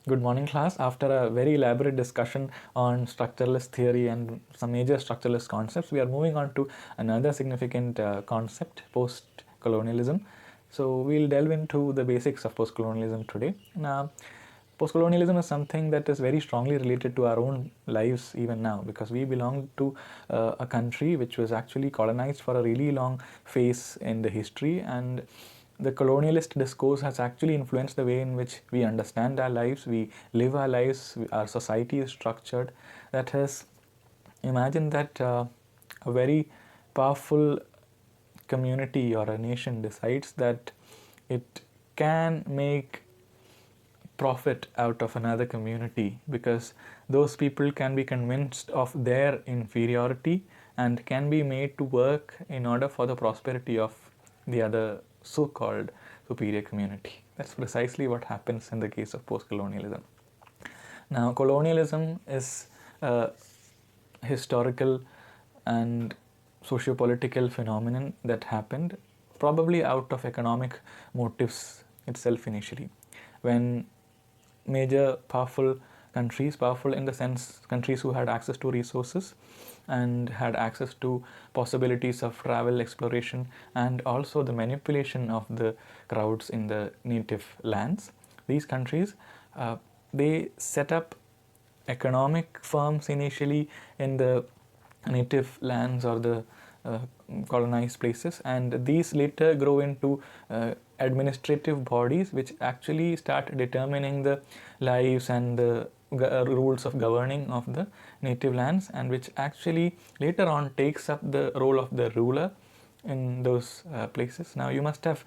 Good morning, class. After a very elaborate discussion on structuralist theory and some major structuralist concepts, we are moving on to another significant concept, post-colonialism. So we'll delve into the basics of post-colonialism today. Now, post-colonialism is something that is very strongly related to our own lives even now, because we belong to a country which was actually colonized for a really long phase in the history, and the colonialist discourse has actually influenced the way in which we understand our lives, we live our lives, our society is structured. That has, imagine that a very powerful community or a nation decides that it can make profit out of another community because those people can be convinced of their inferiority and can be made to work in order for the prosperity of the other so-called superior community. That's precisely what happens in the case of post-colonialism. Now, colonialism is a historical and socio-political phenomenon that happened probably out of economic motives itself initially, when major powerful countries, powerful in the sense countries who had access to resources and had access to possibilities of travel, exploration, and also the manipulation of the crowds in the native lands. These countries, they set up economic firms initially in the native lands or the colonized places, and these later grow into administrative bodies which actually start determining the lives and the rules of governing of the native lands, and which actually later on takes up the role of the ruler in those places. Now, you must have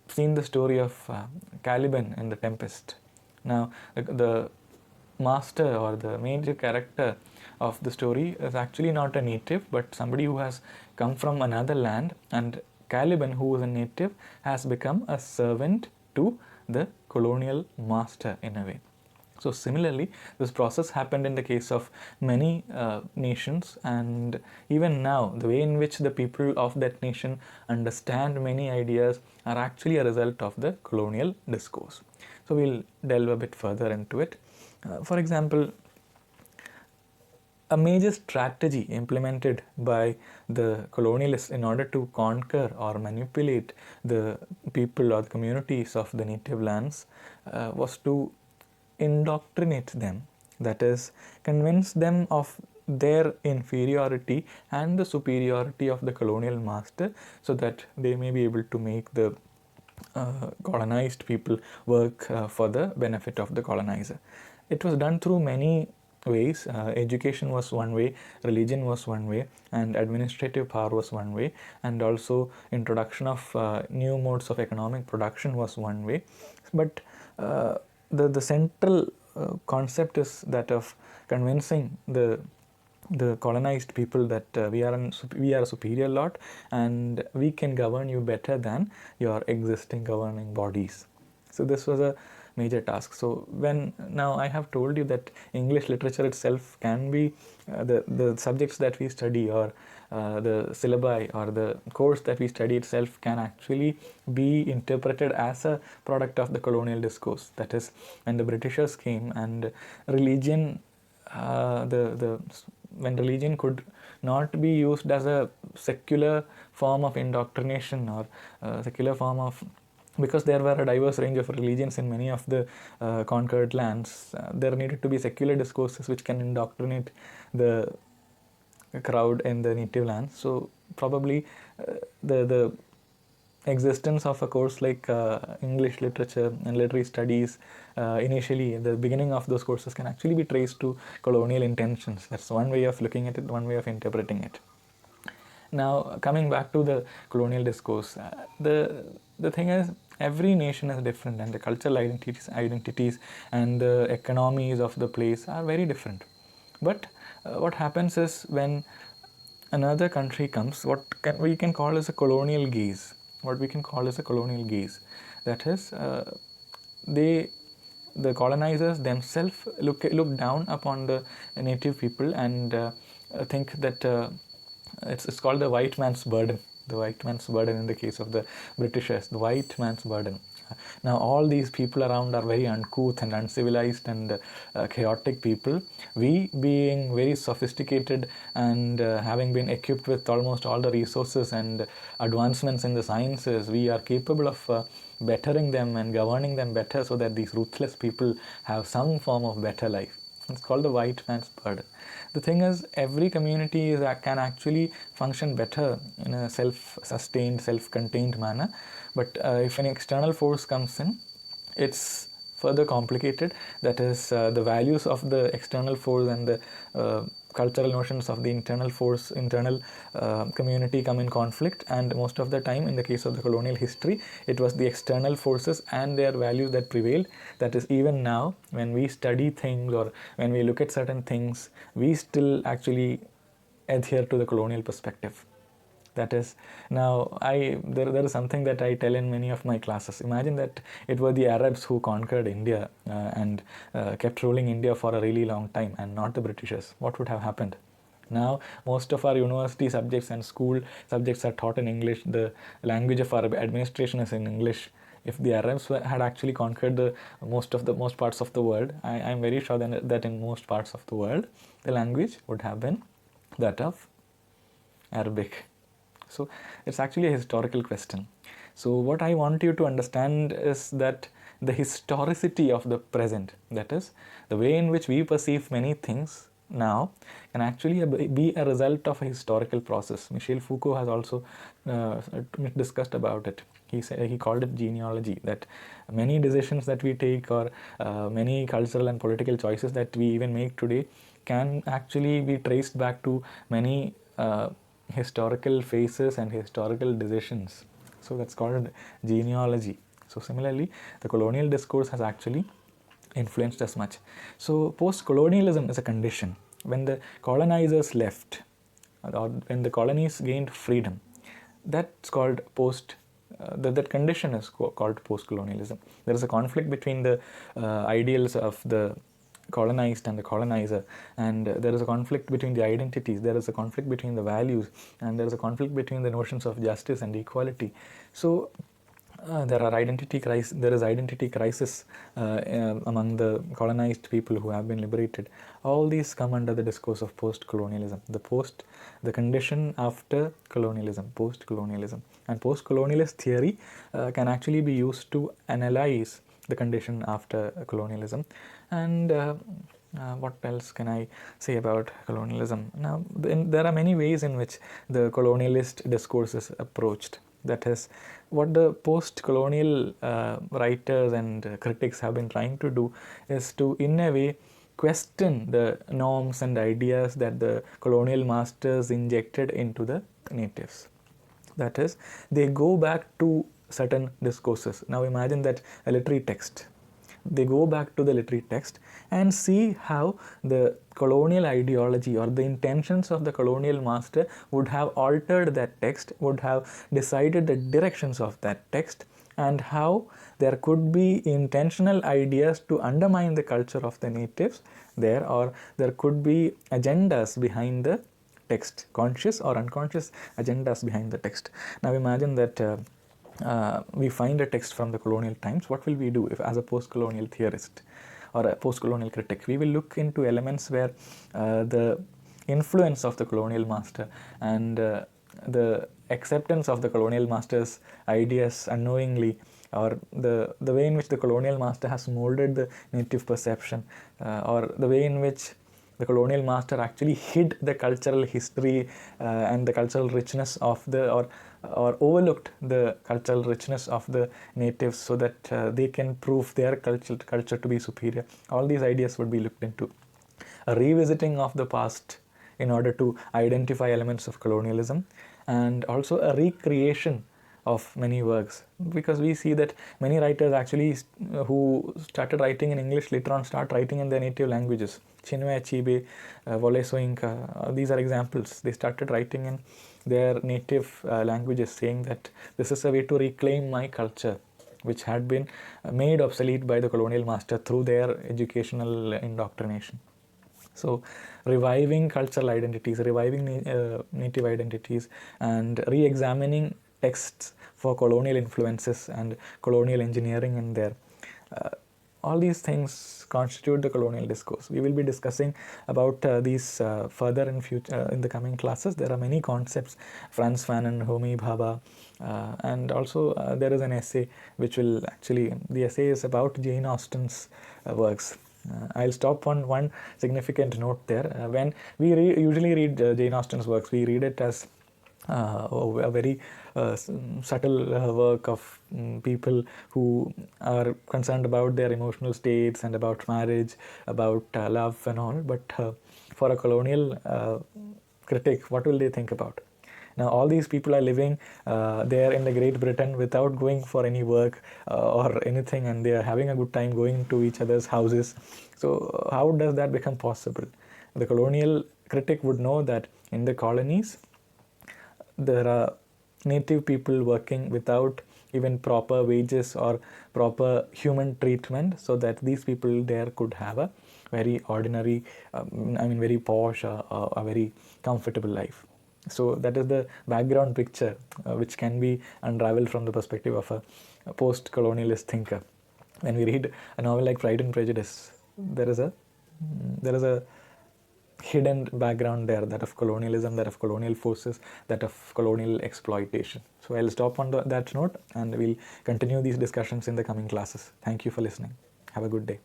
seen the story of Caliban in The Tempest. Now, the master or the major character of the story is actually not a native but somebody who has come from another land, and Caliban, who is a native, has become a servant to the colonial master in a way. So similarly, this process happened in the case of many nations, and even now the way in which the people of that nation understand many ideas are actually a result of the colonial discourse. So we'll delve a bit further into it. For example, a major strategy implemented by the colonialists in order to conquer or manipulate the people or the communities of the native lands was to indoctrinate them, that is, convince them of their inferiority and the superiority of the colonial master, so that they may be able to make the colonized people work for the benefit of the colonizer. It was done through many ways. Education was one way, religion was one way, and administrative power was one way, and also introduction of new modes of economic production was one way. But the central concept is that of convincing the colonized people that we are a superior lot and we can govern you better than your existing governing bodies. So this was a major task. So when now I have told you that English literature itself can be the subjects that we study, or the syllabi or the course that we study itself can actually be interpreted as a product of the colonial discourse. That is, when the Britishers came and religion, when religion could not be used as a secular form of indoctrination or secular form of, because there were a diverse range of religions in many of the conquered lands, there needed to be secular discourses which can indoctrinate the crowd in the native lands. So probably the existence of a course like English literature and literary studies initially, the beginning of those courses can actually be traced to colonial intentions. That's one way of looking at it, one way of interpreting it. Now, coming back to the colonial discourse, the thing is, every nation is different, and the cultural identities and the economies of the place are very different. But what happens is, when another country comes, we can call as a colonial gaze. What we can call as a colonial gaze. That is, the colonizers themselves look down upon the native people and think that it's called the white man's burden. The white man's burden in the case of the Britishers, the white man's burden. Now all these people around are very uncouth and uncivilized and chaotic people. We, being very sophisticated and having been equipped with almost all the resources and advancements in the sciences, we are capable of bettering them and governing them better, so that these ruthless people have some form of better life. It's called the white man's burden. The thing is, every community can actually function better in a self-sustained, self-contained manner. But if an external force comes in, it's further complicated. That is, the values of the external force and the cultural notions of the internal community come in conflict, and most of the time, in the case of the colonial history, it was the external forces and their values that prevailed. That is, even now, when we study things or when we look at certain things, we still actually adhere to the colonial perspective. That is, now there is something that I tell in many of my classes. Imagine that it were the Arabs who conquered India and kept ruling India for a really long time, and not the Britishers. What would have happened? Now most of our university subjects and school subjects are taught in English. The language of our administration is in English. If the Arabs had actually conquered the most parts of the world, I'm very sure that in most parts of the world, the language would have been that of Arabic. So it's actually a historical question. So what I want you to understand is that the historicity of the present, that is, the way in which we perceive many things now, can actually be a result of a historical process. Michel Foucault has also discussed about it. He called it genealogy, that many decisions that we take, or many cultural and political choices that we even make today, can actually be traced back to many historical phases and historical decisions. So that's called genealogy. So similarly, the colonial discourse has actually influenced us much. So post-colonialism is a condition. When the colonizers left, or when the colonies gained freedom, that's called that condition is called post-colonialism. There is a conflict between the ideals of the colonized and the colonizer, and there is a conflict between the identities, there is a conflict between the values, and there is a conflict between the notions of justice and equality. So there is identity crisis among the colonized people who have been liberated. All these come under the discourse of post-colonialism, the condition after colonialism, post-colonialism. And post-colonialist theory can actually be used to analyze the condition after colonialism. And what else can I say about colonialism? Now, there are many ways in which the colonialist discourse is approached. That is, what the post-colonial writers and critics have been trying to do is to, in a way, question the norms and ideas that the colonial masters injected into the natives. That is, they go back to certain discourses. Now imagine that a literary text. They go back to the literary text and see how the colonial ideology or the intentions of the colonial master would have altered that text, would have decided the directions of that text, and how there could be intentional ideas to undermine the culture of the natives there, or there could be agendas behind the text, conscious or unconscious agendas behind the text. Now imagine that we find a text from the colonial times. What will we do if, as a post-colonial theorist or a post-colonial critic, we will look into elements where the influence of the colonial master and the acceptance of the colonial master's ideas unknowingly, or the way in which the colonial master has molded the native perception, or the way in which the colonial master actually hid the cultural history and the cultural richness of the, or overlooked the cultural richness of the natives, so that they can prove their culture to be superior. All these ideas would be looked into. A revisiting of the past in order to identify elements of colonialism, and also a recreation of many works, because we see that many writers actually who started writing in English later on start writing in their native languages. Chinua Achebe, Wole Soyinka, these are examples. They started writing in their native languages, saying that this is a way to reclaim my culture, which had been made obsolete by the colonial master through their educational indoctrination. So reviving cultural identities, reviving native identities, and re-examining texts for colonial influences and colonial engineering in there. All these things constitute the colonial discourse. We will be discussing about these further in future in the coming classes. There are many concepts, Frantz Fanon, Homi Bhabha, and also there is an essay which will actually, the essay is about Jane Austen's works. I'll stop on one significant note there. When we usually read Jane Austen's works, we read it as a very subtle work of people who are concerned about their emotional states and about marriage, about love and all. But for a colonial critic, what will they think about? Now, all these people are living there in the Great Britain without going for any work or anything, and they are having a good time going to each other's houses. So, how does that become possible? The colonial critic would know that in the colonies, there are native people working without even proper wages or proper human treatment, so that these people there could have a very ordinary, very posh, a very comfortable life. So that is the background picture which can be unraveled from the perspective of a post-colonialist thinker. When we read a novel like Pride and Prejudice, there is a hidden background there, that of colonialism, that of colonial forces, that of colonial exploitation. So I'll stop on that note, and we'll continue these discussions in the coming classes. Thank you for listening. Have a good day.